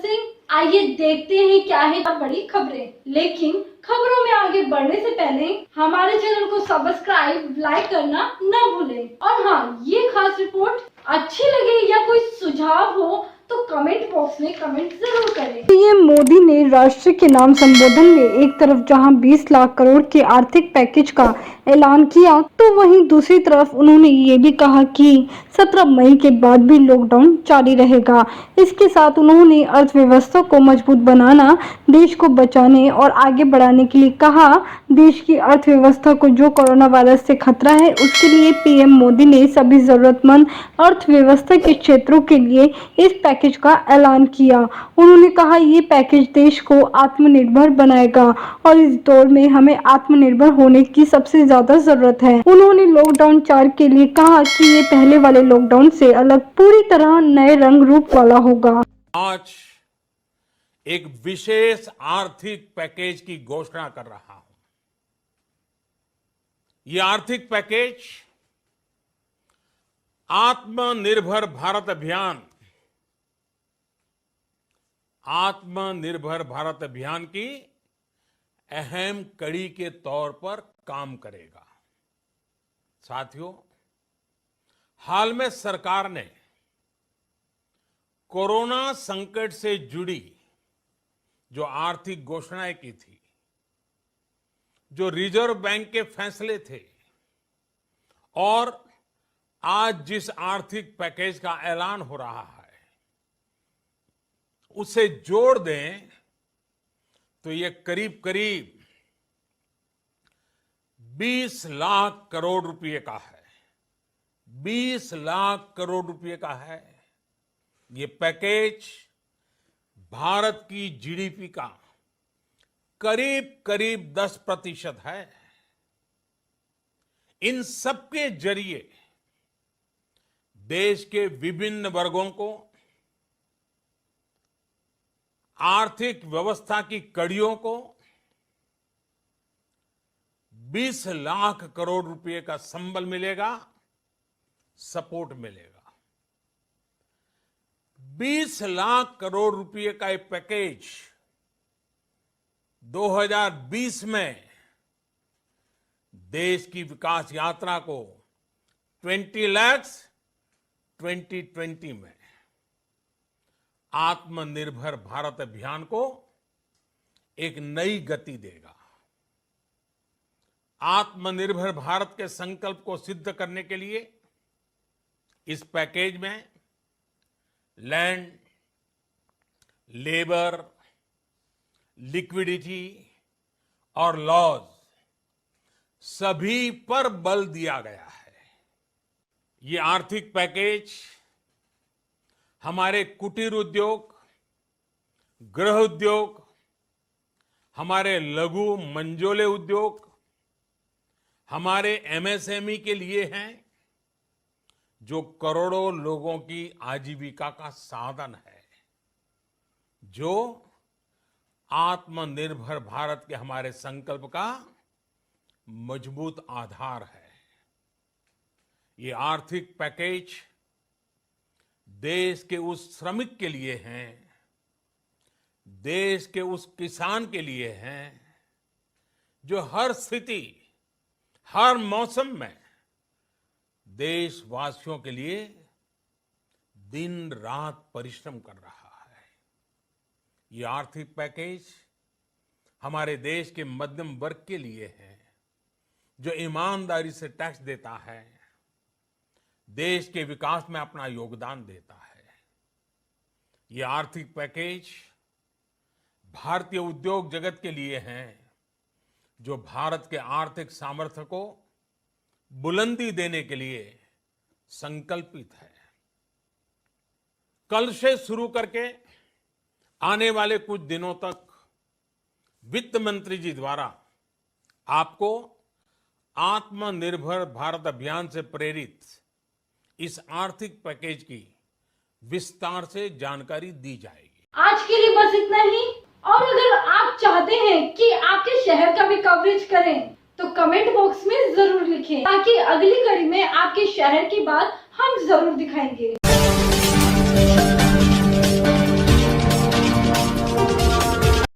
सिंह। आइए देखते हैं क्या है बड़ी खबरें। लेकिन खबरों में आगे बढ़ने से पहले हमारे चैनल को सब्सक्राइब, लाइक करना न भूलें। और हाँ, ये खास रिपोर्ट अच्छी लगे या कोई सुझाव हो तो कमेंट बॉक्स में कमेंट जरूर करें। पीएम मोदी ने राष्ट्र के नाम संबोधन में एक तरफ जहां 20 लाख करोड़ के आर्थिक पैकेज का ऐलान किया, तो वहीं दूसरी तरफ उन्होंने ये भी कहा कि 17 मई के बाद भी लॉकडाउन जारी रहेगा। इसके साथ उन्होंने अर्थव्यवस्था को मजबूत बनाना, देश को बचाने और आगे बढ़ाने के लिए कहा। देश की अर्थव्यवस्था को जो कोरोना वायरस से खतरा है, उसके लिए पीएम मोदी ने सभी जरूरतमंद अर्थव्यवस्था के क्षेत्रों के लिए इस पैकेज का ऐलान किया। उन्होंने कहा, ये पैकेज देश को आत्मनिर्भर बनाएगा और इस दौर में हमें आत्मनिर्भर होने की सबसे ज्यादा जरूरत है। उन्होंने लॉकडाउन 4 के लिए कहा कि ये पहले वाले लॉकडाउन से अलग, पूरी तरह नए रंग रूप वाला होगा। आज एक विशेष आर्थिक पैकेज की घोषणा कर रहा हूं। ये आर्थिक पैकेज आत्मनिर्भर भारत अभियान की अहम कड़ी के तौर पर काम करेगा। साथियों, हाल में सरकार ने कोरोना संकट से जुड़ी जो आर्थिक घोषणाएं की थी, जो रिजर्व बैंक के फैसले थे और आज जिस आर्थिक पैकेज का ऐलान हो रहा है, उसे जोड़ दें तो ये करीब करीब 20 लाख करोड़ रुपए का है। 20 लाख करोड़ रुपए का है। ये पैकेज भारत की जीडीपी का करीब करीब 10% है। इन सबके जरिए देश के विभिन्न वर्गों को आर्थिक व्यवस्था की कड़ियों को 20 लाख करोड़ रुपए का संबल मिलेगा, सपोर्ट मिलेगा। 20 लाख करोड़ रुपए का ये पैकेज 2020 में देश की विकास यात्रा को 20 लाख 2020 में आत्मनिर्भर भारत अभियान को एक नई गति देगा। आत्मनिर्भर भारत के संकल्प को सिद्ध करने के लिए इस पैकेज में लैंड, लेबर, लिक्विडिटी और लॉज सभी पर बल दिया गया है। ये आर्थिक पैकेज हमारे कुटीर उद्योग, गृह उद्योग, हमारे लघु मंझोले उद्योग, हमारे एमएसएमई के लिए हैं, जो करोड़ों लोगों की आजीविका का साधन है, जो आत्मनिर्भर भारत के हमारे संकल्प का मजबूत आधार है। ये आर्थिक पैकेज देश के उस श्रमिक के लिए हैं, देश के उस किसान के लिए हैं, जो हर स्थिति, हर मौसम में देशवासियों के लिए दिन रात परिश्रम कर रहा है। ये आर्थिक पैकेज हमारे देश के मध्यम वर्ग के लिए है, जो ईमानदारी से टैक्स देता है, देश के विकास में अपना योगदान देता है। ये आर्थिक पैकेज भारतीय उद्योग जगत के लिए है, जो भारत के आर्थिक सामर्थ्य को बुलंदी देने के लिए संकल्पित है। कल से शुरू करके आने वाले कुछ दिनों तक वित्त मंत्री जी द्वारा आपको आत्मनिर्भर भारत अभियान से प्रेरित इस आर्थिक पैकेज की विस्तार से जानकारी दी जाएगी। आज के लिए बस इतना ही। और अगर आप चाहते हैं कि आपके शहर का भी कवरेज करें, तो कमेंट बॉक्स में जरूर लिखें, ताकि अगली कड़ी में आपके शहर की बात हम जरूर दिखाएंगे।